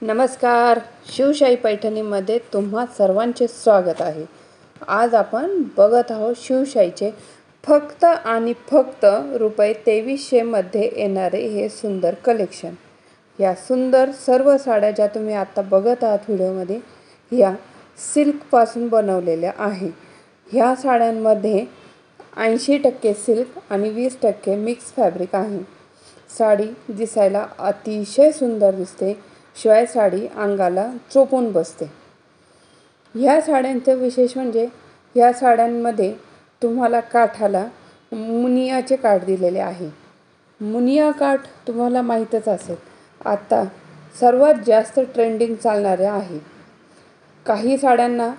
नमस्कार. शिवशाही पैठणीमध्ये तुम्हा सर्वांचे स्वागत आहे. आज आपण बघत आहोत शिवशाहीचे फक्त आणि फक्त ₹2300 मध्ये येणारे हे सुंदर कलेक्शन. या सुंदर सर्व साड्या ज्या तुम्ही आता बघत आहात व्हिडिओमध्ये, ह्या सिल्कपासून बनवलेल्या आहे. ह्या साड्यांमध्ये 80% सिल्क आणि 20% मिक्स फॅब्रिक आहे. साडी दिसायला अतिशय सुंदर दिसते, शिवाय साडी अंगाला चोपून बसते. ह्या साड्यांचं विशेष म्हणजे ह्या साड्यांमध्ये तुम्हाला काठाला मुनियाचे काठ दिलेले आहे. मुनिया काठ तुम्हाला माहीतच असेल, आता सर्वात जास्त ट्रेंडिंग चालणारे आहे. काही साड्यांना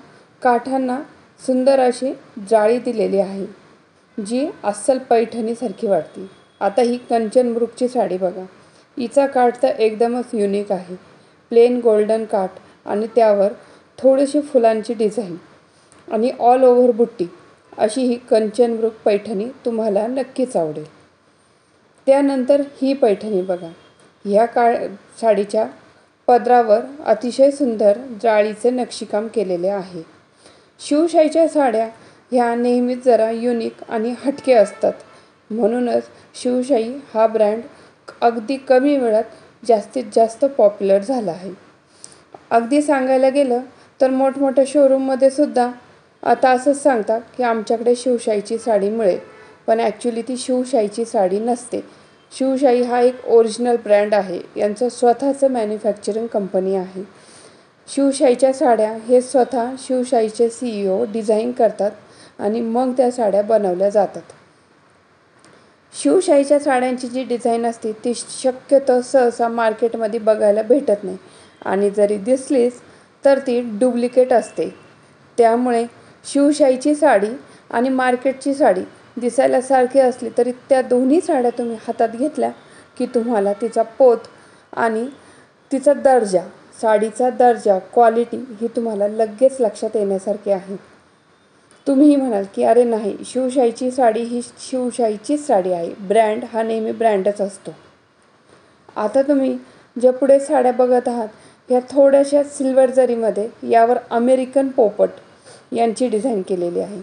काठांना सुंदर अशी जाळी दिलेली आहे, जी अस्सल पैठणीसारखी वाटते. आता ही कंचनमृगची साडी बघा. हिचा काठ तर एकदमच युनिक आहे. प्लेन गोल्डन काठ आणि त्यावर थोडीशी फुलांची डिझाईन आणि ऑल ओव्हर बुट्टी अशी ही कंचनमृग पैठणी तुम्हाला नक्कीच आवडेल. त्यानंतर ही पैठणी बघा. ह्या साडीच्या पदरावर अतिशय सुंदर जाळीचे नक्षीकाम केलेले आहे. शिवशाहीच्या साड्या ह्या नेहमीच जरा युनिक आणि हटके असतात, म्हणूनच शिवशाही हा ब्रँड अगदी कमी वेळात जास्तीत जास्त पॉप्युलर झाला आहे. अगदी सांगायला गेलं तर मोठमोठ्या शोरूममध्ये सुद्धा आता असंच सांगतात की आमच्याकडे शिवशाहीची साडी मिळेल, पण ॲक्च्युली ती शिवशाहीची साडी नसते. शिवशाही हा एक ओरिजिनल ब्रँड आहे. यांचं स्वतःचं मॅन्युफॅक्चरिंग कंपनी आहे. शिवशाहीच्या साड्या हे स्वतः शिवशाहीचे CEO डिझाईन करतात आणि मग त्या साड्या बनवल्या जातात. शिवशाहीच्या साड्यांची जी डिझाईन असते ती शक्यतो सहसा मार्केटमध्ये बघायला भेटत नाही, आणि जरी दिसलीच तर ती डुप्लिकेट असते. त्यामुळे शिवशाहीची साडी आणि मार्केटची साडी दिसायला सारखी असली तरी त्या दोन्ही साड्या तुम्ही हातात घेतल्या की तुम्हाला तिचा पोत आणि तिचा दर्जा, साडीचा दर्जा, क्वालिटी ही तुम्हाला लगेच लक्षात येण्यासारखी आहे. तुम्हीही म्हणाल की अरे नाही, शिवशाहीची साडी ही शिवशाहीचीच साडी आहे. ब्रँड हा नेहमी ब्रँडच असतो. आता तुम्ही ज्या पुढे साड्या बघत आहात ह्या थोड्याशा सिल्वर जरीमध्ये यावर अमेरिकन पोपट यांची डिझाईन केलेली आहे.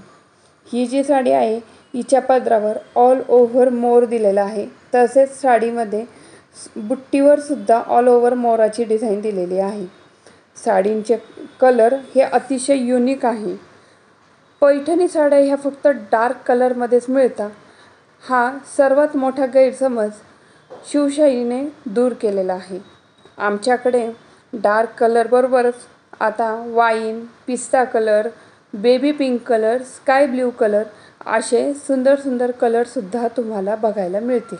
ही जी साडी आहे हिच्या पदरावर ऑल ओव्हर मोर दिलेला आहे. तसेच साडीमध्ये बुट्टीवर सुद्धा ऑल ओव्हर मोराची डिझाईन दिलेली आहे. साडींचे कलर हे अतिशय युनिक आहे. पैठणी साड्या ह्या फक्त डार्क कलरमध्येच मिळतात, हा सर्वात मोठा गैरसमज शिवशाहीने दूर केलेला आहे. आमच्याकडे डार्क कलरबरोबरच आता वाईन, पिस्ता colour, baby pink colour, sky blue colour असे सुंदर सुंदर कलरसुद्धा तुम्हाला बघायला मिळतील.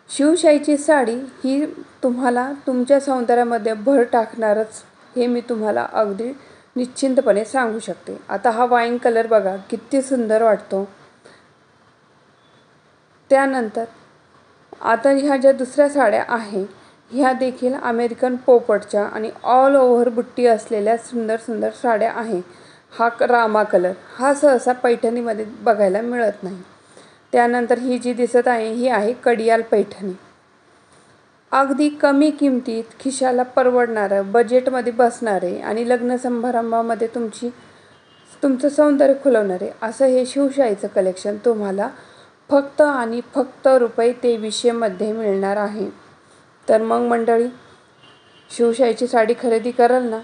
शिवशाहीची साडी ही तुम्हाला तुमच्या सौंदर्यामध्ये भर टाकणारच, हे मी तुम्हाला अगदी निश्चिंतपणे सांगू शकते. आता हा वाईन कलर बघा किती सुंदर वाटतो. त्यानंतर आता ह्या ज्या दुसऱ्या साड्या आहे ह्या देखील अमेरिकन पोपटच्या आणि ऑल ओव्हर बुट्टी असलेल्या सुंदर सुंदर साड्या आहे. हा रामा कलर हा सहसा पैठणीमध्ये बघायला मिळत नाही. त्यानंतर ही जी दिसत आहे ही आहे कडियाल पैठणी. अगदी कमी किमतीत खिशाला परवडणारं, बजेटमध्ये बसणारे आणि लग्न समारंभामध्ये तुमचं सौंदर्य खुलवणारे असं हे शिवशाहीचं कलेक्शन तुम्हाला फक्त आणि फक्त ₹2300 मध्ये मिळणार आहे. तर मग मंडळी, शिवशाहीची साडी खरेदी कराल ना?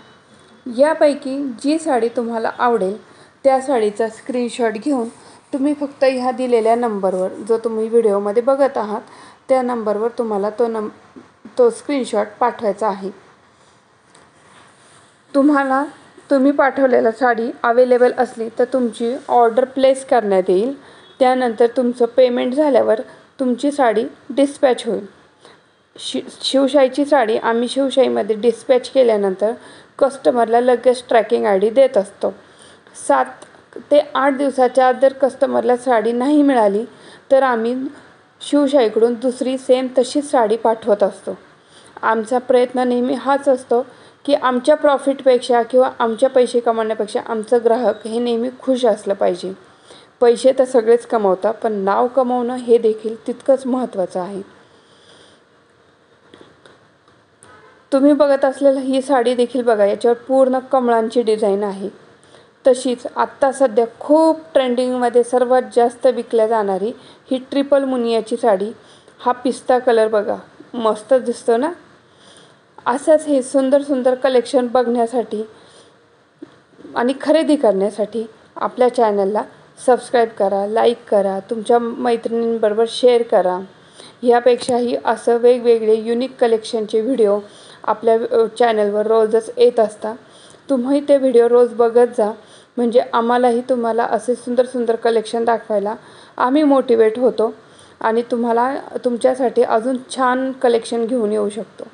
यापैकी जी साडी तुम्हाला आवडेल त्या साडीचा स्क्रीनशॉट घेऊन तुम्ही फक्त ह्या दिलेल्या नंबरवर, जो तुम्ही व्हिडिओमध्ये बघत आहात त्या नंबरवर तुम्हाला तो स्क्रीनशॉट पाठवायचा आहे. तुम्ही पाठवलेली साडी अवेलेबल असली तर तुमची ऑर्डर प्लेस करण्यात येईल. त्यानंतर तुमचं पेमेंट झाल्यावर तुमची साडी डिस्पॅच होईल. शिवशाहीची साडी आम्ही शिवशाहीमध्ये डिस्पॅच केल्यानंतर कस्टमरला लगेच ट्रॅकिंग ID देत असतो. 7 ते 8 दिवसाच्या आत जर कस्टमरला साडी नाही मिळाली तर आम्ही शिवशाहीकडून दुसरी सेम तशीच साडी पाठवत असतो. आमचा प्रयत्न नेहमी हाच असतो की आमच्या प्रॉफिटपेक्षा किंवा आमच्या पैसे कमवण्यापेक्षा आमचं ग्राहक हे नेहमी खुश असलं पाहिजे. पैसे तर सगळेच कमवतात, पण नाव कमवणं हे देखील तितकंच महत्त्वाचं आहे. तुम्ही बघत असलेली ही साडी देखील बघा, याच्यावर पूर्ण कमळांची डिझाईन आहे। तशीच आत्ता सध्या खूप ट्रेंडिंगमध्ये सर्वात जास्त विकल्या जाणारी ही ट्रिपल मुनियाची साडी, हा पिस्ता कलर बघा, मस्त दिसतो ना। असंच हे सुंदर सुंदर कलेक्शन बघण्यासाठी आणि खरेदी करण्यासाठी आपल्या चॅनलला सबस्क्राईब करा, लाईक करा, तुमच्या मैत्रिणींबरोबर शेअर करा। यापेक्षाही असं वेगवेगळे युनिक कलेक्शनचे व्हिडिओ आपल्या चॅनलवर रोजच येत असतात। तुम्ही ते व्हिडिओ रोज बघत जा, म्हणजे आम्हालाही तुम्हाला असे सुंदर सुंदर कलेक्शन दाखवायला आम्ही मोटिवेट होतो आणि तुम्हाला तुमच्यासाठी अजून छान कलेक्शन घेऊन येऊ शकतो।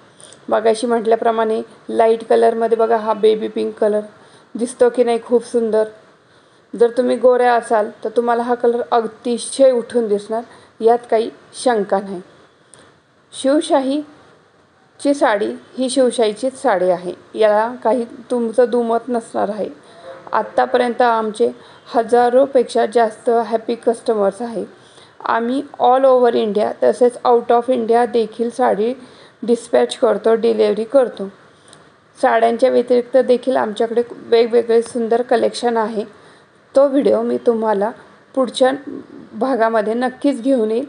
मगाशी म्हटल्याप्रमाणे लाईट कलरमध्ये बघा, हा बेबी पिंक कलर दिसतो की नाही, खूप सुंदर। जर तुम्ही गोऱ्या असाल तर तुम्हाला हा कलर अतिशय उठून दिसणार, यात काही शंका नाही। शिवशाहीची साडी ही शिवशाहीचीच साडी आहे, याला काही तुमचं दुमत नसणार आहे। आत्तापर्यंत आमचे हजारोपेक्षा जास्त हॅपी कस्टमर्स आहे। आम्ही ऑल ओव्हर इंडिया तसेच आउट ऑफ इंडिया देखील साडी डिस्पॅच करतो, डिलेवरी करतो। साड्यांच्या व्यतिरिक्त देखील आमच्याकडे वेगवेगळे सुंदर कलेक्शन आहे। तो व्हिडिओ मी तुम्हाला पुढच्या भागामध्ये नक्कीच घेऊन येईल।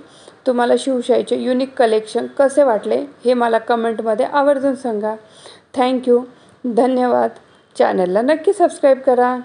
तुम्हाला शिवशाहीचे युनिक कलेक्शन कसे वाटले हे मला कमेंटमध्ये आवर्जून सांगा। थँक्यू, धन्यवाद। चॅनलला नक्की सबस्क्राईब करा।